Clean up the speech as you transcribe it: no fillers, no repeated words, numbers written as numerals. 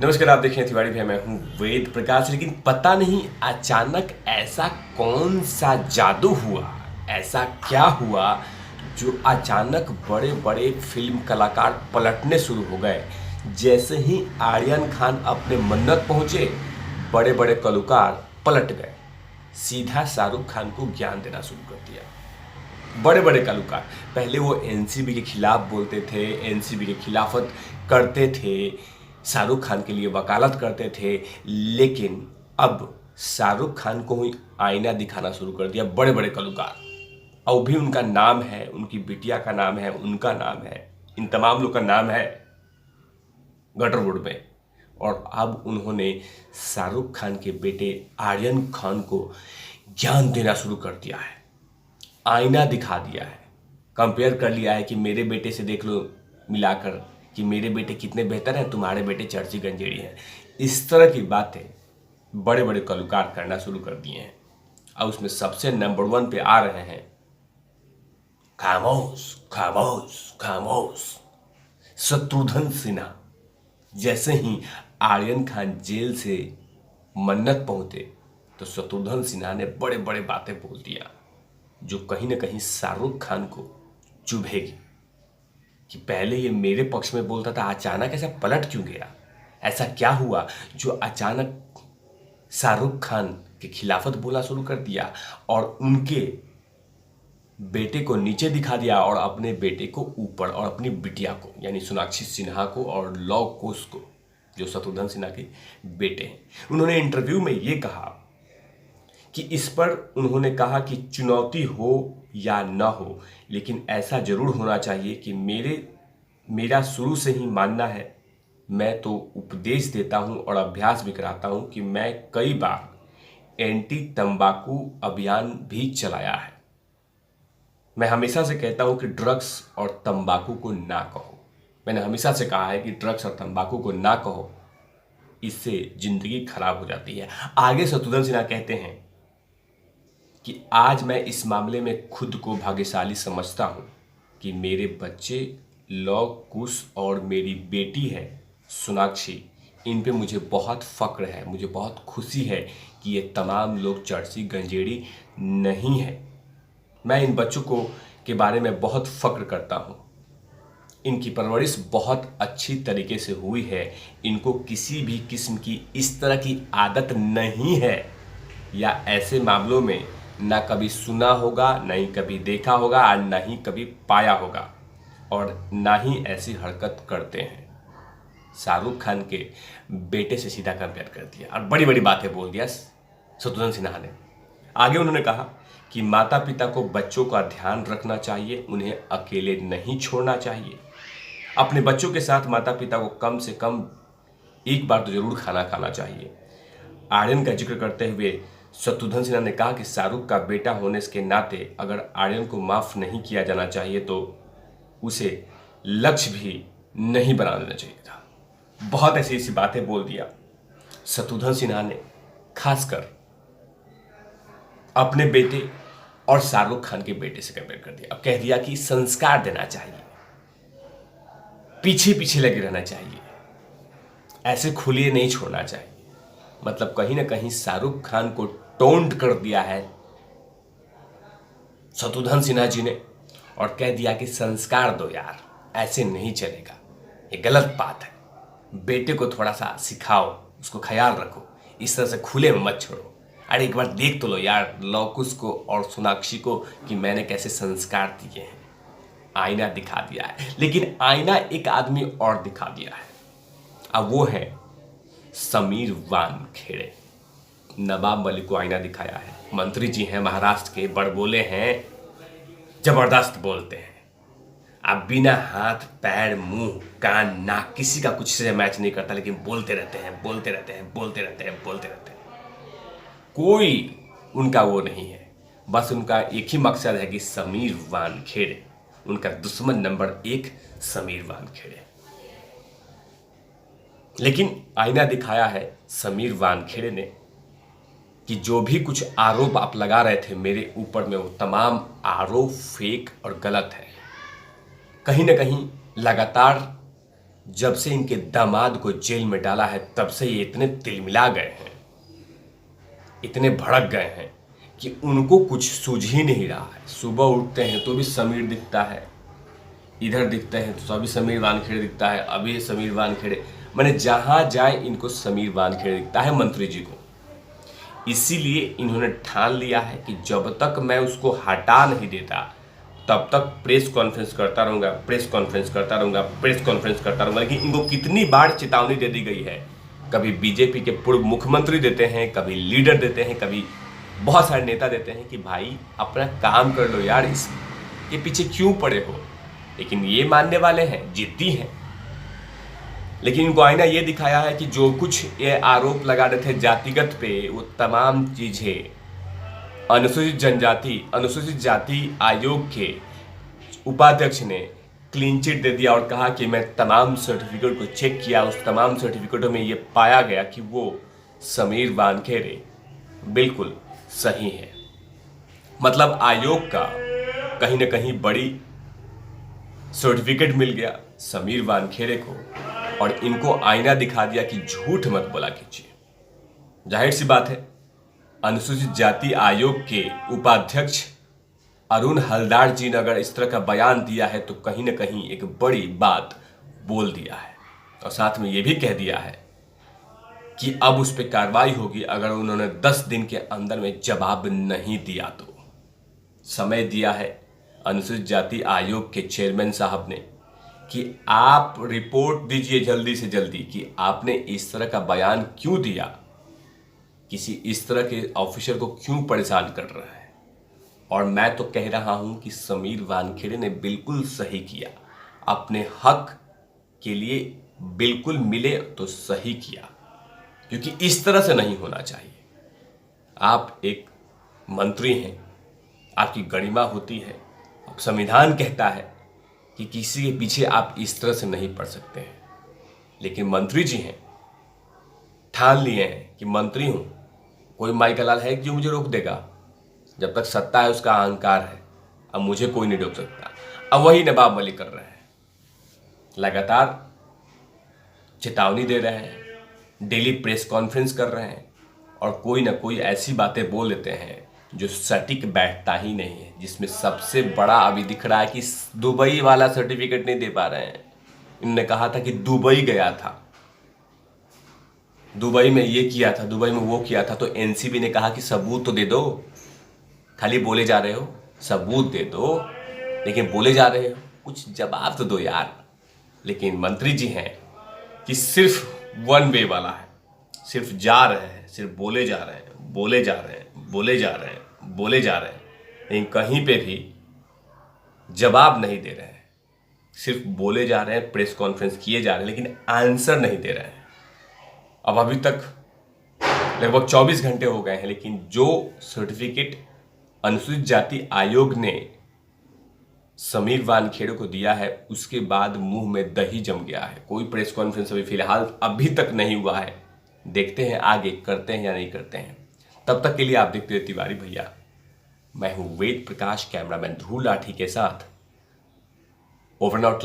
नमस्कार, आप देखें तिवारी भैया, मैं हूँ वेद प्रकाश। लेकिन पता नहीं अचानक ऐसा कौन सा जादू हुआ, ऐसा क्या हुआ जो अचानक बड़े बड़े फिल्म कलाकार पलटने शुरू हो गए। जैसे ही आर्यन खान अपने मन्नत पहुंचे, बड़े बड़े कलाकार पलट गए, सीधा शाहरुख खान को ज्ञान देना शुरू कर दिया। बड़े बड़े कलाकार पहले वो एनसीबी के खिलाफ बोलते थे, एनसीबी के खिलाफत करते थे, शाहरुख खान के लिए वकालत करते थे। लेकिन अब शाहरुख खान को ही आईना दिखाना शुरू कर दिया बड़े बड़े कलाकार। और भी उनका नाम है, उनकी बिटिया का नाम है, उनका नाम है, इन तमाम लोग का नाम है गटरवुड में। और अब उन्होंने शाहरुख खान के बेटे आर्यन खान को ज्ञान देना शुरू कर दिया है, आईना दिखा दिया है, कंपेयर कर लिया है कि मेरे बेटे से देख लो मिलाकर कि मेरे बेटे कितने बेहतर हैं, तुम्हारे बेटे चर्ची गंजेड़ी हैं। इस तरह की बातें बड़े बड़े कलाकार करना शुरू कर दिए हैं। और उसमें सबसे नंबर 1 पे आ रहे हैं खामोश खामोश खामोश शत्रुघ्न सिन्हा। जैसे ही आर्यन खान जेल से मन्नत पहुंचे तो शत्रुघ्न सिन्हा ने बड़े बड़े बातें बोल दिया जो कहीं ना कहीं शाहरुख खान को चुभेगी कि पहले ये मेरे पक्ष में बोलता था, अचानक ऐसा पलट क्यों गया, ऐसा क्या हुआ जो अचानक शाहरुख खान के खिलाफत बोलना शुरू कर दिया और उनके बेटे को नीचे दिखा दिया और अपने बेटे को ऊपर, और अपनी बिटिया को यानी सोनाक्षी सिन्हा को और लव कुश को, जो शत्रुघ्न सिन्हा के बेटे हैं। उन्होंने इंटरव्यू में ये कहा कि इस पर उन्होंने कहा कि चुनौती हो या न हो, लेकिन ऐसा जरूर होना चाहिए कि मेरा शुरू से ही मानना है। मैं तो उपदेश देता हूं और अभ्यास भी कराता हूं कि मैं कई बार एंटी तंबाकू अभियान भी चलाया है। मैं हमेशा से कहता हूं कि ड्रग्स और तंबाकू को ना कहो। मैंने हमेशा से कहा है कि ड्रग्स और तंबाकू को ना कहो, इससे जिंदगी खराब हो जाती है। आगे शत्रुघ्न सिन्हा कहते हैं कि आज मैं इस मामले में खुद को भाग्यशाली समझता हूं कि मेरे बच्चे लव कुश और मेरी बेटी है सोनाक्षी, इन पे मुझे बहुत फक्र है, मुझे बहुत खुशी है कि ये तमाम लोग चर्ची गंजेड़ी नहीं है। मैं इन बच्चों को के बारे में बहुत फक्र करता हूँ। इनकी परवरिश बहुत अच्छी तरीके से हुई है, इनको किसी भी किस्म की इस तरह की आदत नहीं है, या ऐसे मामलों में ना कभी सुना होगा, ना ही कभी देखा होगा, और ना ही कभी पाया होगा, और ना ही ऐसी हरकत करते हैं। शाहरुख खान के बेटे से सीधा कंपेयर कर दिया और बड़ी बड़ी बातें बोल दिया शत्रुघ्न सिन्हा ने। आगे उन्होंने कहा कि माता पिता को बच्चों का ध्यान रखना चाहिए, उन्हें अकेले नहीं छोड़ना चाहिए। अपने बच्चों के साथ माता पिता को कम से कम एक बार तो जरूर खाना खाना चाहिए। आर्यन का जिक्र करते हुए शत्रुघ्न सिन्हा ने कहा कि शाहरुख का बेटा होने के नाते अगर आर्यन को माफ नहीं किया जाना चाहिए तो उसे लक्ष्य भी नहीं बना देना चाहिए था। बहुत ऐसी ऐसी बातें बोल दिया शत्रुघ्न सिन्हा ने, खासकर अपने बेटे और शाहरुख खान के बेटे से कंपेयर कर दिया। अब कह दिया कि संस्कार देना चाहिए, पीछे पीछे लगे रहना चाहिए, ऐसे खुले नहीं छोड़ना चाहिए। मतलब कहीं ना कहीं शाहरुख खान को टोंट कर दिया है शत्रुघ्न सिन्हा जी ने और कह दिया कि संस्कार दो यार, ऐसे नहीं चलेगा, ये गलत बात है, बेटे को थोड़ा सा सिखाओ, उसको ख्याल रखो, इस तरह से खुले में मत छोड़ो। अरे एक बार देख तो लो यार लवकुश को और सोनाक्षी को कि मैंने कैसे संस्कार दिए हैं। आईना दिखा दिया है, लेकिन आईना एक आदमी और दिखा दिया है। अब वो है समीर वानखेड़े। नवाब मलिक को आईना दिखाया है। मंत्री जी हैं महाराष्ट्र के, बड़बोले हैं, जबरदस्त बोलते हैं। अब बिना हाथ पैर मुंह कान नाक किसी का कुछ से मैच नहीं करता, लेकिन बोलते रहते हैं, बोलते रहते हैं, बोलते रहते हैं, बोलते रहते हैं। कोई उनका वो नहीं है, बस उनका एक ही मकसद है कि समीर वानखेड़े, उनका दुश्मन नंबर 1 समीर वानखेड़े। लेकिन आईना दिखाया है समीर वानखेड़े ने कि जो भी कुछ आरोप आप लगा रहे थे मेरे ऊपर में, वो तमाम आरोप फेक और गलत है। कहीं ना कहीं लगातार जब से इनके दामाद को जेल में डाला है तब से ये इतने तिलमिला गए हैं, इतने भड़क गए हैं कि उनको कुछ सूझ ही नहीं रहा है। सुबह उठते हैं तो भी समीर दिखता है, इधर दिखते हैं तो अभी समीर वानखेड़े दिखता है, अभी समीर वानखेड़े, मैंने जहां जाए इनको समीर वानखेड़े दिखता है मंत्री जी को। इसीलिए इन्होंने ठान लिया है कि जब तक मैं उसको हटा नहीं देता तब तक प्रेस कॉन्फ्रेंस करता रहूंगा, प्रेस कॉन्फ्रेंस करता रहूंगा, प्रेस कॉन्फ्रेंस करता रहूंगा। लेकिन इनको कितनी बार चेतावनी दे दी गई है, कभी बीजेपी के पूर्व मुख्यमंत्री देते हैं, कभी लीडर देते हैं, कभी बहुत सारे नेता देते हैं कि भाई अपना काम कर लो यार, इसके पीछे क्यों पड़े हो। लेकिन ये मानने वाले हैं, जिद्दी हैं। लेकिन इनको आईना ये दिखाया है कि जो कुछ ये आरोप लगा रहे थे जातिगत पे, वो तमाम चीजें अनुसूचित जाति आयोग के उपाध्यक्ष ने क्लीन चिट दे दिया और कहा कि मैं तमाम सर्टिफिकेट को चेक किया, उस तमाम सर्टिफिकेटों में ये पाया गया कि वो समीर वानखेड़े बिल्कुल सही है। मतलब आयोग का कहीं ना कहीं बड़ी सर्टिफिकेट मिल गया समीर वानखेड़े को, और इनको आईना दिखा दिया कि झूठ मत बोला कीजिए। जाहिर सी बात है, अनुसूचित जाति आयोग के उपाध्यक्ष अरुण हलदार जी ने अगर इस तरह का बयान दिया है तो कहीं ना कहीं एक बड़ी बात बोल दिया है, और साथ में ये भी कह दिया है कि अब उस पर कार्रवाई होगी अगर उन्होंने 10 दिन के अंदर में जवाब नहीं दिया तो। समय दिया है अनुसूचित जाति आयोग के चेयरमैन साहब ने कि आप रिपोर्ट दीजिए जल्दी से जल्दी कि आपने इस तरह का बयान क्यों दिया, किसी इस तरह के ऑफिसर को क्यों परेशान कर रहा है। और मैं तो कह रहा हूं कि समीर वानखेड़े ने बिल्कुल सही किया, अपने हक के लिए बिल्कुल मिले तो सही किया, क्योंकि इस तरह से नहीं होना चाहिए। आप एक मंत्री हैं, आपकी गरिमा होती है, अब संविधान कहता है कि किसी के पीछे आप इस तरह से नहीं पड़ सकते हैं। लेकिन मंत्री जी हैं, ठान लिए हैं कि मंत्री हूं, कोई माई का लाल है जो मुझे रोक देगा। जब तक सत्ता है उसका अहंकार है, अब मुझे कोई नहीं रोक सकता। अब वही नवाब मलिक कर रहे हैं, लगातार चेतावनी दे रहे हैं, डेली प्रेस कॉन्फ्रेंस कर रहे हैं, और कोई ना कोई ऐसी बातें बोल लेते हैं जो सटीक बैठता ही नहीं है। जिसमें सबसे बड़ा अभी दिख रहा है कि दुबई वाला सर्टिफिकेट नहीं दे पा रहे हैं। इन्होंने कहा था कि दुबई गया था, दुबई में ये किया था, दुबई में वो किया था, तो एनसीबी ने कहा कि सबूत तो दे दो, खाली बोले जा रहे हो, सबूत दे दो, लेकिन बोले जा रहे हो, कुछ जवाब तो दो यार। लेकिन मंत्री जी हैं कि सिर्फ वन वे वाला है, सिर्फ जा रहे हैं, सिर्फ बोले जा रहे हैं, बोले जा रहे हैं, बोले जा रहे हैं, बोले जा रहे हैं, लेकिन कहीं पे भी जवाब नहीं दे रहे हैं। सिर्फ बोले जा रहे हैं, प्रेस कॉन्फ्रेंस किए जा रहे हैं, लेकिन आंसर नहीं दे रहे हैं। अब अभी तक लगभग 24 घंटे हो गए हैं, लेकिन जो सर्टिफिकेट अनुसूचित जाति आयोग ने समीर वानखेड़े को दिया है उसके बाद मुंह में दही जम गया है। कोई प्रेस कॉन्फ्रेंस अभी फिलहाल अभी तक नहीं हुआ है, देखते हैं आगे करते हैं या नहीं करते हैं। तब तक के लिए आप देखते रहिए तिवारी भैया। मैं हूं वेद प्रकाश, कैमरामैन ध्रुव लाठी के साथ। Over and out.